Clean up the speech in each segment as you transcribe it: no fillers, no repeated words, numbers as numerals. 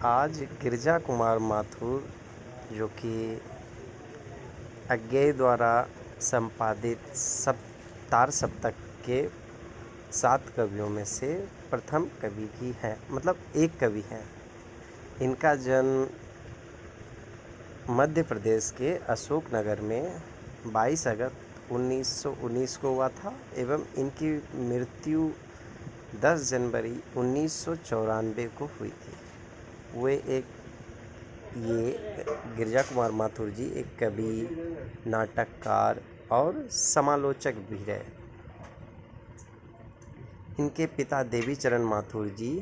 आज गिरिजा कुमार माथुर जो कि अज्ञेय द्वारा संपादित तार सप्तक के 7 कवियों में से प्रथम कवि की है, मतलब एक कवि हैं। इनका जन्म मध्य प्रदेश के अशोकनगर में 22 अगस्त 1919 को हुआ था एवं इनकी मृत्यु 10 जनवरी 1994 को हुई थी। ये गिरिजा कुमार माथुर जी एक कवि, नाटककार और समालोचक भी रहे। इनके पिता देवीचरण माथुर जी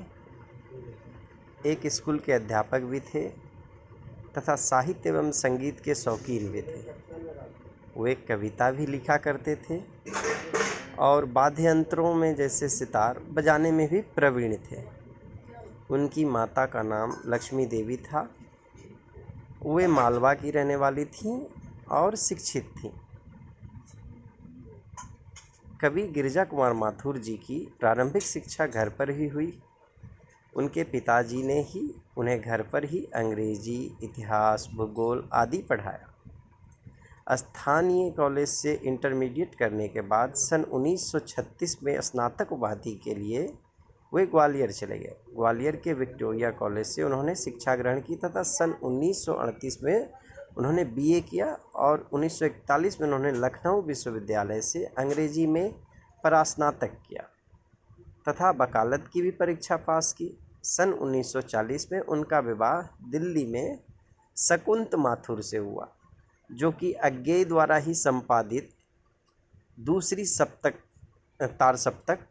एक स्कूल के अध्यापक भी थे तथा साहित्य एवं संगीत के शौकीन भी थे। वे कविता भी लिखा करते थे और वाद्य यंत्रों में जैसे सितार बजाने में भी प्रवीण थे। उनकी माता का नाम लक्ष्मी देवी था। वे मालवा की रहने वाली थीं और शिक्षित थीं। कवि गिरिजा कुमार माथुर जी की प्रारंभिक शिक्षा घर पर ही हुई। उनके पिताजी ने ही उन्हें घर पर ही अंग्रेजी, इतिहास, भूगोल आदि पढ़ाया। स्थानीय कॉलेज से इंटरमीडिएट करने के बाद सन 1936 में स्नातक उपाधि के लिए वे ग्वालियर चले गए। ग्वालियर के विक्टोरिया कॉलेज से उन्होंने शिक्षा ग्रहण की तथा सन 1938 में उन्होंने बीए किया और 1941 में उन्होंने लखनऊ विश्वविद्यालय से अंग्रेजी में परास्नातक किया तथा वकालत की भी परीक्षा पास की। सन 1940 में उनका विवाह दिल्ली में शकुंत माथुर से हुआ, जो कि अज्ञेय द्वारा ही संपादित दूसरी तार सप्तक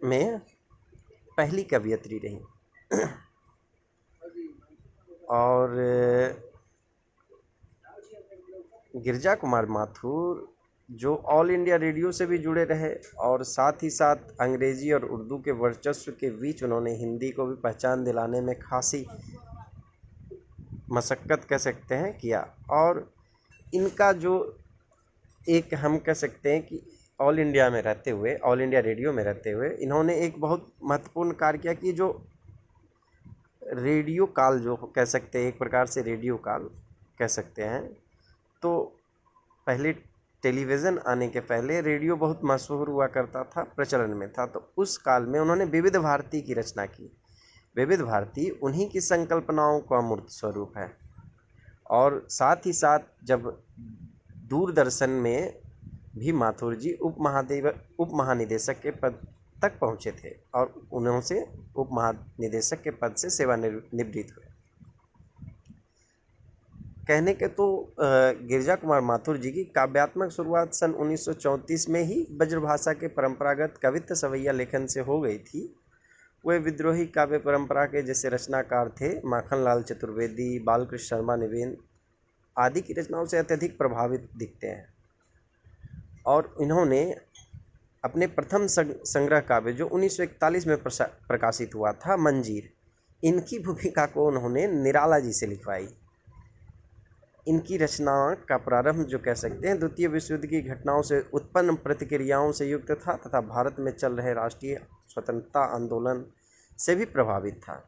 में पहली कवयित्री रही। और गिरिजा कुमार माथुर जो ऑल इंडिया रेडियो से भी जुड़े रहे और साथ ही साथ अंग्रेजी और उर्दू के वर्चस्व के बीच उन्होंने हिंदी को भी पहचान दिलाने में खासी मशक्क़त कह सकते हैं किया। और इनका जो एक हम कह सकते हैं कि ऑल इंडिया में रहते हुए, ऑल इंडिया रेडियो में रहते हुए इन्होंने एक बहुत महत्वपूर्ण कार्य किया कि जो रेडियो काल जो कह सकते हैं, एक प्रकार से रेडियो काल कह सकते हैं। तो पहले टेलीविज़न आने के पहले रेडियो बहुत मशहूर हुआ करता था, प्रचलन में था। तो उस काल में उन्होंने विविध भारती की रचना की। विविध भारती उन्हीं की संकल्पनाओं का मूर्त स्वरूप है। और साथ ही साथ जब दूरदर्शन में भी माथुर जी उप महानिदेशक के पद तक पहुँचे थे और उन्होंने से उप महानिदेशक के पद से सेवानिवृत्त हुए। कहने के तो गिरिजा कुमार माथुर जी की काव्यात्मक शुरुआत सन 1934 में ही ब्रजभाषा के परंपरागत कवित्व सवैया लेखन से हो गई थी। वे विद्रोही काव्य परंपरा के जैसे रचनाकार थे माखनलाल चतुर्वेदी, बालकृष्ण शर्मा निवेन आदि की रचनाओं से अत्यधिक प्रभावित दिखते हैं। और इन्होंने अपने प्रथम संग्रह काव्य जो 1941 में प्रकाशित हुआ था, मंजीर, इनकी भूमिका को उन्होंने निराला जी से लिखवाई। इनकी रचना का प्रारंभ जो कह सकते हैं द्वितीय विश्व युद्ध की घटनाओं से उत्पन्न प्रतिक्रियाओं से युक्त था तथा भारत में चल रहे राष्ट्रीय स्वतंत्रता आंदोलन से भी प्रभावित था।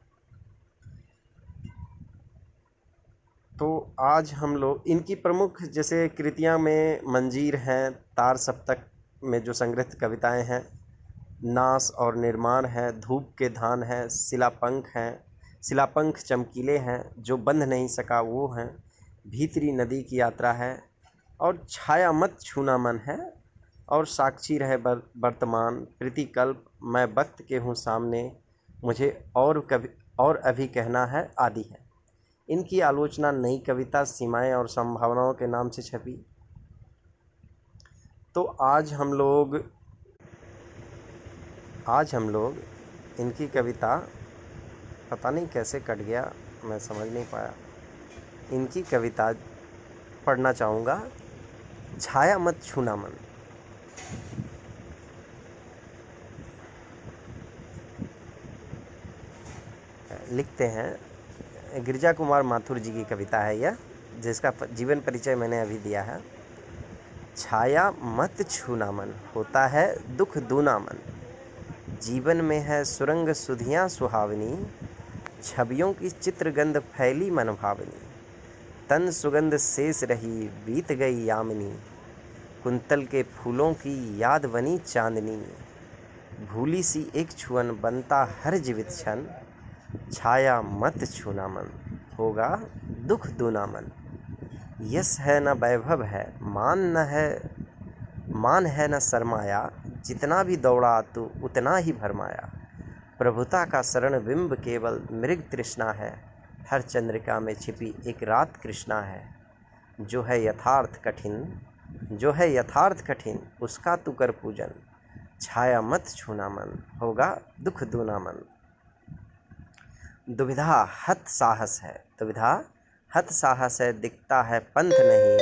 तो आज हम लोग इनकी प्रमुख जैसे कृतियां में मंजीर हैं, तार सप्तक में जो संग्रहित कविताएं हैं, नाश और निर्माण है, धूप के धान है, शिलापंख हैं, शिलापंख चमकीले हैं, जो बंध नहीं सका वो हैं, भीतरी नदी की यात्रा है और छाया मत छूना मन है और साक्षी रहे वर्तमान, प्रीतिकल्प, मैं वक्त के हूँ सामने, मुझे और अभी कहना है आदि है। इनकी आलोचना नई कविता, सीमाएं और संभावनाओं के नाम से छपी। तो आज हम लोग इनकी कविता, पता नहीं कैसे कट गया, मैं समझ नहीं पाया, इनकी कविता पढ़ना चाहूँगा। छाया मत छूना मन। लिखते हैं, गिरिजा कुमार माथुर जी की कविता है यह, जिसका जीवन परिचय मैंने अभी दिया है। छाया मत छूना मन, होता है दुख दूना मन, जीवन में है सुरंग सुधियाँ सुहावनी, छवियों की चित्रगंध फैली मन भावनी, तन सुगंध शेष रही बीत गई यामिनी। कुंतल के फूलों की याद बनी चांदनी, भूली सी एक छुअन बनता हर जीवित क्षण। छाया मत छूना मन, होगा दुख दूना मन। यश है न वैभव है, मान है न सरमाया। जितना भी दौड़ा तू उतना ही भरमाया। प्रभुता का शरण बिंब केवल मृग तृष्णा है। हर चंद्रिका में छिपी एक रात कृष्णा है। जो है यथार्थ कठिन उसका तू कर पूजन। छाया मत छूना मन, होगा दुख दूना मन। दुविधा हत साहस है दिखता है पंथ नहीं।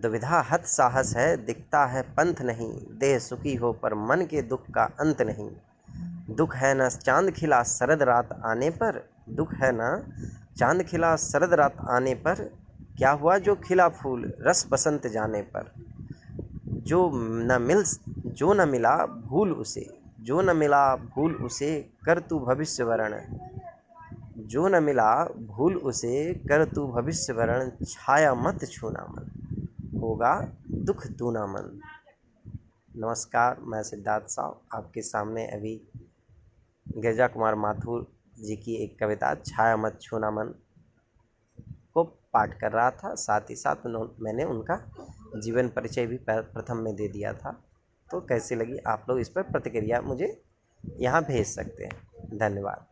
दुविधा हत साहस है दिखता है पंथ नहीं। देह सुखी हो पर मन के दुख का अंत नहीं। दुख है न चांद खिला शरद रात आने पर, दुख है न चांद खिला शरद रात आने पर। क्या हुआ जो खिला फूल रस बसंत जाने पर। जो न मिला भूल उसे कर तू भविष्य वरण। जो न मिला भूल उसे कर तू भविष्य वरण। छाया मत छूना मन, होगा दुख दूना मन। नमस्कार, मैं सिद्धार्थ साव आपके सामने अभी गिरिजा कुमार माथुर जी की एक कविता छाया मत छूना मन को पाठ कर रहा था। साथ ही साथ मैंने उनका जीवन परिचय भी प्रथम में दे दिया था। तो कैसी लगी आप लोग इस पर प्रतिक्रिया मुझे यहाँ भेज सकते हैं। धन्यवाद।